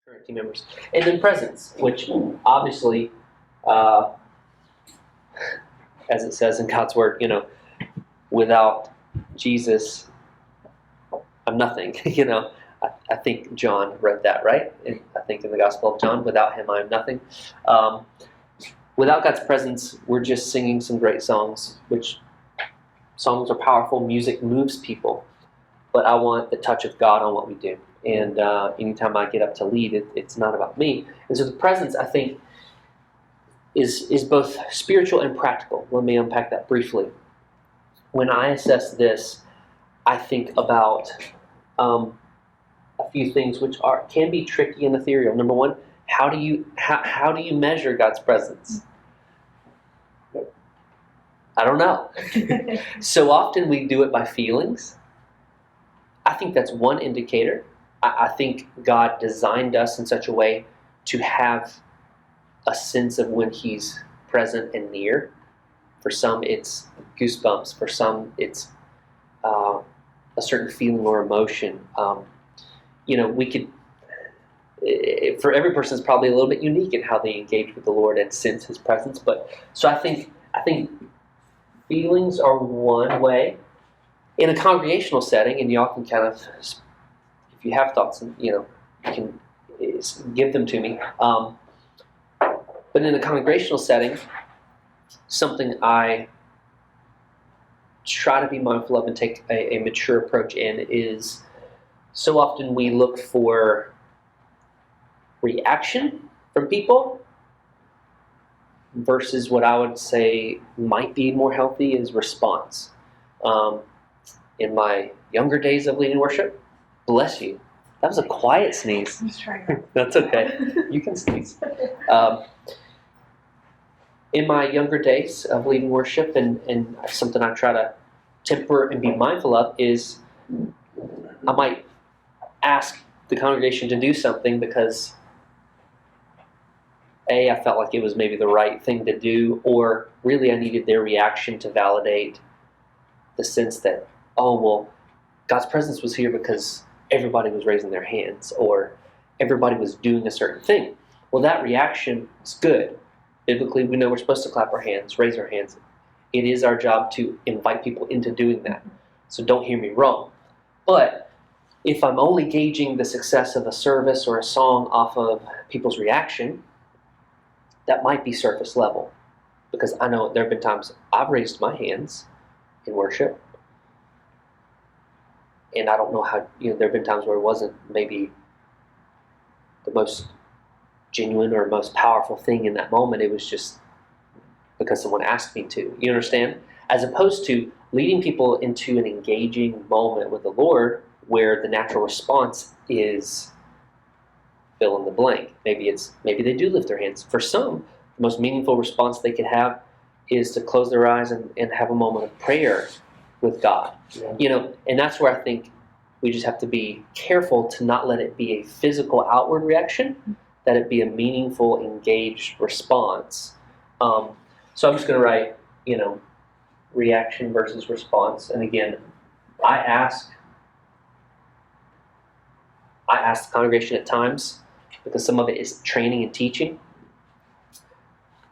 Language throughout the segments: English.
current team members. And then presence, which obviously, uh, as it says in God's word, without Jesus, I'm nothing. I think John wrote that, right? I think in the Gospel of John, without him, I am nothing. Without God's presence, we're just singing some great songs, which songs are powerful. Music moves people. But I want the touch of God on what we do. And anytime I get up to lead, it's not about me. And so the presence, I think, is both spiritual and practical. Let me unpack that briefly. When I assess this, I think about a few things which can be tricky and ethereal. Number one, how do you measure God's presence? I don't know. So often we do it by feelings. I think that's one indicator. I think God designed us in such a way to have a sense of when He's present and near. For some, it's goosebumps. For some, it's a certain feeling or emotion. We could. For every person, it's probably a little bit unique in how they engage with the Lord and sense His presence. But so I think feelings are one way. In a congregational setting, and y'all can kind of, if you have thoughts, you can give them to me. But in a congregational setting, something I try to be mindful of and take a mature approach in is so often we look for reaction from people versus what I would say might be more healthy is response. In my younger days of leading worship, bless you. That was a quiet sneeze. I'm just trying. That's okay. You can sneeze. In my younger days of leading worship, and something I try to temper and be mindful of is I might ask the congregation to do something because I felt like it was maybe the right thing to do, or really I needed their reaction to validate the sense that, oh, well, God's presence was here because everybody was raising their hands or everybody was doing a certain thing. Well, that reaction is good. Biblically, we know we're supposed to clap our hands, raise our hands. It is our job to invite people into doing that. So don't hear me wrong. But if I'm only gauging the success of a service or a song off of people's reaction, that might be surface level. Because I know there have been times I've raised my hands in worship, and I don't know how, there have been times where it wasn't maybe the most genuine or most powerful thing in that moment. It was just because someone asked me to. You understand? As opposed to leading people into an engaging moment with the Lord where the natural response is fill in the blank. Maybe they do lift their hands. For some, the most meaningful response they can have is to close their eyes and have a moment of prayer with God. Yeah. And that's where I think we just have to be careful to not let it be a physical outward reaction, that it be a meaningful, engaged response. So I'm just going to write, reaction versus response. And again, I ask the congregation at times, because some of it is training and teaching,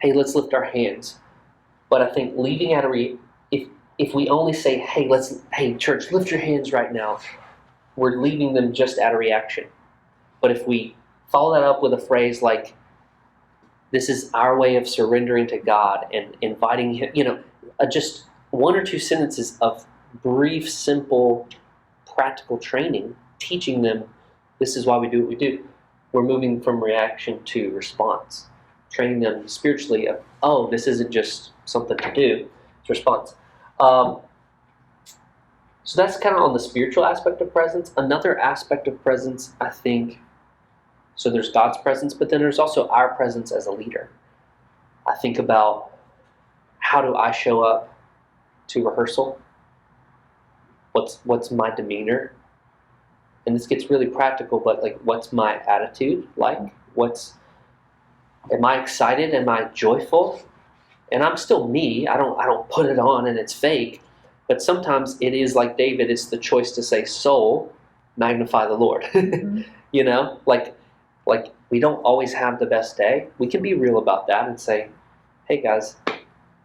hey, let's lift our hands. But I think leaving at if we only say, hey, church, lift your hands right now, we're leaving them just at a reaction. But if we follow that up with a phrase like, this is our way of surrendering to God and inviting Him, just one or two sentences of brief, simple, practical training, teaching them this is why we do what we do. We're moving from reaction to response. Training them spiritually of, oh, this isn't just something to do, it's response. So that's kind of on the spiritual aspect of presence. Another aspect of presence, I think, so there's God's presence, but then there's also our presence as a leader. I think about, how do I show up to rehearsal? What's my demeanor? And this gets really practical, but what's my attitude like? Am I excited? Am I joyful? And I'm still me. I don't put it on and it's fake. But sometimes it is like David, it's the choice to say, soul, magnify the Lord. Mm-hmm. Like, we don't always have the best day. We can be real about that and say, hey guys,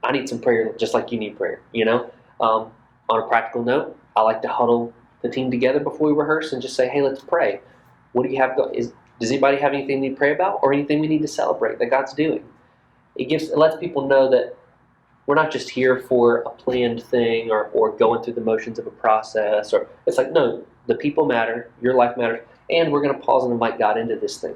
I need some prayer just like you need prayer, you know? On a practical note, I like to huddle the team together before we rehearse and just say, hey, let's pray. What do you have? Does anybody have anything we need to pray about or anything we need to celebrate that God's doing? It lets people know that we're not just here for a planned thing or going through the motions of a process. Or it's like, no, the people matter, your life matters, and we're going to pause and invite God into this thing.